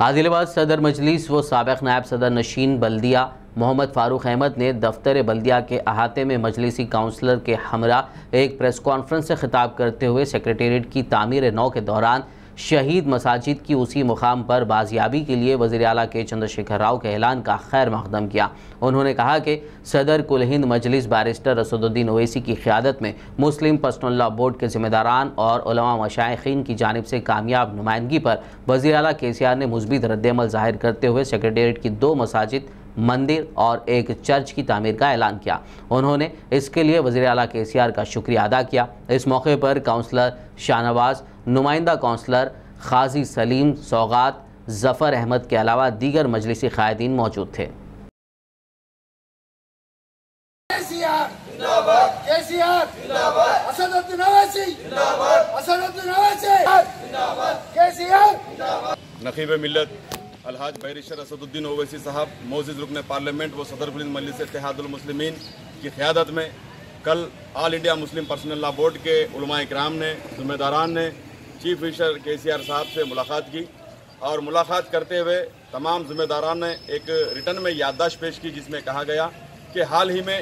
आदिलाबाद सदर मजलिस व साबिक़ नायब सदर नशीन बल्दिया मोहम्मद फ़ारूक अहमद ने दफ्तर बल्दिया के अहाते में मजलिसी काउंसलर के हमरा एक प्रेस कॉन्फ्रेंस से खिताब करते हुए सेक्रेटेरिएट की तामीर नौ के दौरान शहीद मसाजिद की उसी मुकाम पर बाजियाबी के लिए वज़ीर आला के चंद्रशेखर राव के ऐलान का खैर मकदम किया। उन्होंने कहा कि सदर कुल हिंद मजलिस बैरिस्टर असदुद्दीन ओवैसी की क़ियादत में मुस्लिम पर्सनल लॉ बोर्ड के ज़िम्मेदारान और उलमा मशाइखीन की जानिब से कामयाब नुमाइंदगी पर वज़ीर आला KCR ने मुस्बित रद्द-ए-अमल ज़ाहिर करते हुए सेक्रेटेरिएट की 2 मसाजिद, मंदिर और एक चर्च की तामीर का ऐलान किया। उन्होंने इसके लिए वज़ीर आला KCR का शुक्रिया अदा किया। इस मौके पर काउंसलर शाहनवाज, नुमाइंदा काउंसलर खाजी सलीम, सौगात, जफ़र अहमद के अलावा दीगर मजलिसी क़ायदीन मौजूद थे। नक़ीब मिल्लत अलहाज बैरिस्टर असदुद्दीन ओवैसी साहब, मोअज़्ज़िज़ रुकन पार्लियामेंट व सदर कुल मजलिस इत्तेहादुल मुस्लिमीन की क़ियादत में कल all India Muslim personal law board के उलमा इकराम ने, ज़िम्मेदारान ने चीफ मिनिस्टर KCR साहब से मुलाकात की और मुलाकात करते हुए तमाम ज़िम्मेदारान ने एक रिटर्न में याददाश्त पेश की, जिसमें कहा गया कि हाल ही में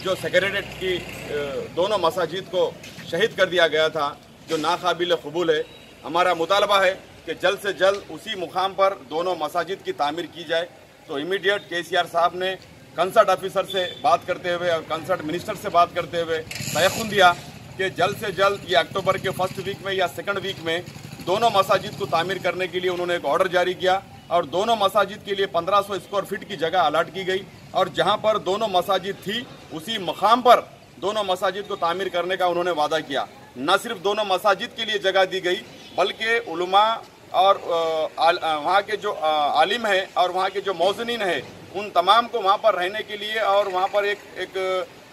जो सेक्रेटेरिएट की दोनों मसाजिद को शहीद कर दिया गया था, जो नाकाबिल कबूल है। हमारा मुतालबा है कि जल्द से जल्द उसी मुकाम पर दोनों मसाजिद की तामीर की जाए। तो इमीडिएट KCR साहब ने कंसर्ट ऑफिसर से बात करते हुए और कंसर्ट मिनिस्टर से बात करते हुए तयक़ुन दिया कि जल्द से जल्द ये अक्टूबर के फर्स्ट वीक में या सेकंड वीक में दोनों मसाजिद को तामीर करने के लिए उन्होंने एक ऑर्डर जारी किया और दोनों मसाजिद के लिए 1500 स्क्वायर फीट की जगह अलाट की गई और जहां पर दोनों मसाजिद थी उसी मकाम पर दोनों मसाजिद को तामीर करने का उन्होंने वादा किया। न सिर्फ दोनों मसाजिद के लिए जगह दी गई बल्कि उलमा और वहाँ के जो आलिम हैं और वहाँ के जो मौज़नीन हैं उन तमाम को वहाँ पर रहने के लिए और वहाँ पर एक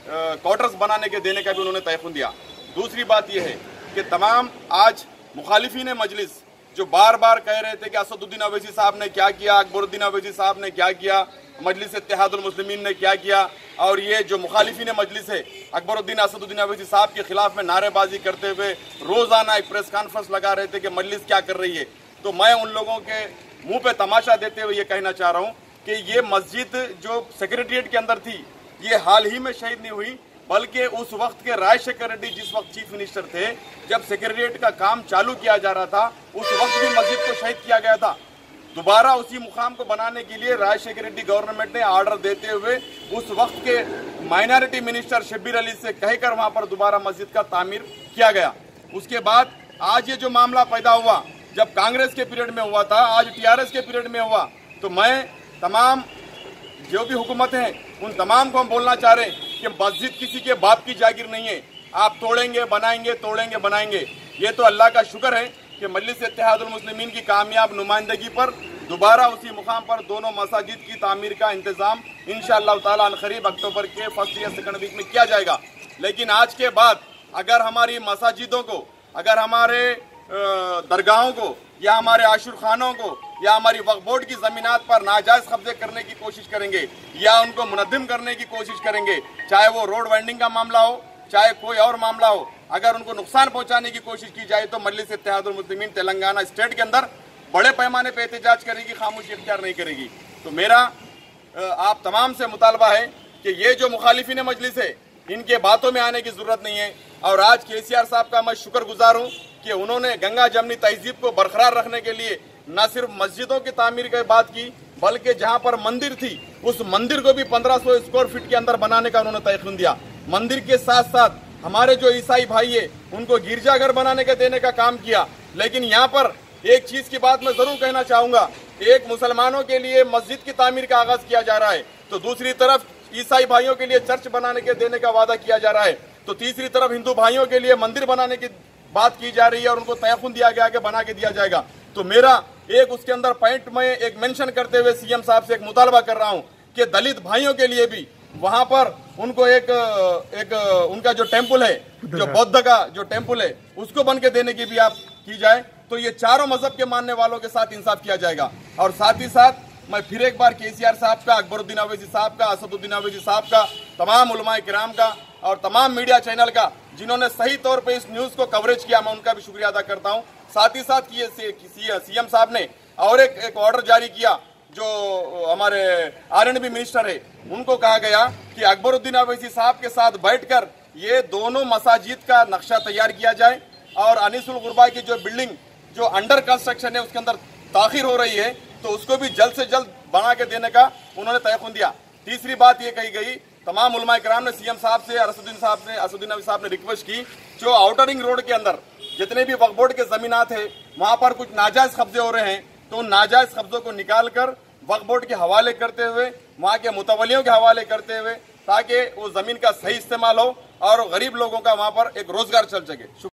क्वार्टर्स बनाने के देने का भी उन्होंने तयक़ुन दिया। दूसरी बात यह है कि तमाम आज मुखालिफिन मजलिस जो बार बार कह रहे थे कि असदुद्दीन ओवैसी साहब ने क्या किया, अकबरुद्दीन ओवैसी साहब ने क्या किया, मजलिस इत्तेहादुल मुस्लिमीन ने क्या किया, और ये जो मुखालिफिन मजलिस है अकबरुद्दीन असदुद्दीन ओवैसी साहब के खिलाफ में नारेबाजी करते हुए रोज़ाना एक प्रेस कॉन्फ्रेंस लगा रहे थे कि मजलिस क्या कर रही है। तो मैं उन लोगों के मुंह पे तमाशा देते हुए ये कहना चाह रहा हूँ कि ये मस्जिद जो सेक्रेटेरिएट के अंदर थी ये हाल ही में शहीद नहीं हुई बल्कि उस वक्त के राजशेखर रेड्डी जिस वक्त चीफ मिनिस्टर थे, जब सेक्रेटेरिएट का काम चालू किया जा रहा था उस वक्त भी मस्जिद को शहीद किया गया था। दोबारा उसी मुकाम को बनाने के लिए राजशेखर रेड्डी गवर्नमेंट ने ऑर्डर देते हुए उस वक्त के माइनॉरिटी मिनिस्टर शब्बीर अली से कहकर वहां पर दोबारा मस्जिद का तामीर किया गया। उसके बाद आज ये जो मामला पैदा हुआ, जब कांग्रेस के पीरियड में हुआ था, आज TRS के पीरियड में हुआ, तो मैं तमाम जो भी हुकूमत हैं उन तमाम को हम बोलना चाह रहे हैं कि मस्जिद किसी के बाप की जागीर नहीं है। आप तोड़ेंगे बनाएंगे, तोड़ेंगे बनाएंगे। ये तो अल्लाह का शुक्र है कि मजलिस इत्तेहादुल मुस्लिमीन की कामयाब नुमाइंदगी पर दोबारा उसी मुकाम पर दोनों मसाजिद की तामीर का इंतजाम इंशाअल्लाह ताला अनकरीब अक्टूबर के फर्स्ट या सेकंड वीक में किया जाएगा। लेकिन आज के बाद अगर हमारी मसाजिदों को, अगर हमारे दरगाहों को या हमारे आशुर खानों को या हमारी वक्फ बोर्ड की जमीनात पर नाजायज कब्जे करने की कोशिश करेंगे या उनको मुनद्दिम करने की कोशिश करेंगे, चाहे वो रोड वाइंडिंग का मामला हो, चाहे कोई और मामला हो, अगर उनको नुकसान पहुंचाने की कोशिश की जाए तो मजलिस इत्तेहादुल मुस्लिमीन तेलंगाना स्टेट के अंदर बड़े पैमाने पर एहतजाज करेगी, खामोशी इख्तियार नहीं करेगी। तो मेरा आप तमाम से मुतालबा है कि ये जो मुखालिफिन मजलिस है इनके बातों में आने की जरूरत नहीं है। और आज KCR साहब का मैं शुक्रगुजार हूँ कि उन्होंने गंगा जमनी तहजीब को बरकरार रखने के लिए न सिर्फ मस्जिदों की तामीर की बात की बल्कि जहाँ पर मंदिर थी उस मंदिर को भी 1500 स्क्वायर फीट के अंदर बनाने का उन्होंने तयक़ुन दिया। मंदिर के साथ साथ हमारे जो ईसाई भाई है उनको गिरजाघर बनाने का देने का काम किया। लेकिन यहाँ पर एक चीज की बात मैं जरूर कहना चाहूंगा, एक मुसलमानों के लिए मस्जिद की तामीर का आगाज किया जा रहा है तो दूसरी तरफ ईसाई भाइयों के लिए चर्च बनाने के देने का वादा किया जा रहा है, तो तीसरी तरफ हिंदू भाइयों के लिए मंदिर बनाने की बात की जा रही है और उनको तयक़ुन दिया गया कि बना के दिया जाएगा। तो मेरा एक उसके अंदर पॉइंट में एक मेंशन करते हुए CM साहब से एक मुतालबा कर रहा हूं कि दलित भाइयों के लिए भी वहां पर उनको एक उनका जो टेम्पल है, जो बौद्ध का जो टेम्पल है, उसको बन के देने की भी आप की जाए तो ये चारों मजहब के मानने वालों के साथ इंसाफ किया जाएगा। और साथ ही साथ मैं फिर एक बार KCR साहब का, अकबरुद्दीन ओवैसी साहब का, असदुद्दीन ओवैसी साहब का, तमाम उलमाए किराम का और तमाम मीडिया चैनल का जिन्होंने सही तौर पे इस न्यूज़ को कवरेज किया, मैं उनका भी शुक्रिया अदा करता हूं। साथ ही साथ CM साहब ने और एक ऑर्डर जारी किया, जो हमारे आरएनबी मिनिस्टर है उनको कहा गया कि अकबरुद्दीन ओवैसी साहब के साथ बैठकर ये दोनों मसाजिद का नक्शा तैयार किया जाए और अनीसुल गुरबा की जो बिल्डिंग जो अंडर कंस्ट्रक्शन है उसके अंदर ताखिर हो रही है तो उसको भी जल्द से जल्द बना के देने का उन्होंने तयखुन दिया। तीसरी बात ये कही गई, तमाम उलमा इकराम ने सीएम साहब से असदुद्दीन नबी साहब ने रिक्वेस्ट की, जो आउटर रिंग रोड के अंदर जितने भी वक्फ बोर्ड के जमीनात है वहां पर कुछ नाजायज कब्जे हो रहे हैं, तो उन नाजायज कब्जों को निकालकर वक्फ बोर्ड के हवाले करते हुए, वहां के मुतवलियों के हवाले करते हुए, ताकि वो जमीन का सही इस्तेमाल हो और गरीब लोगों का वहां पर एक रोजगार चल सके।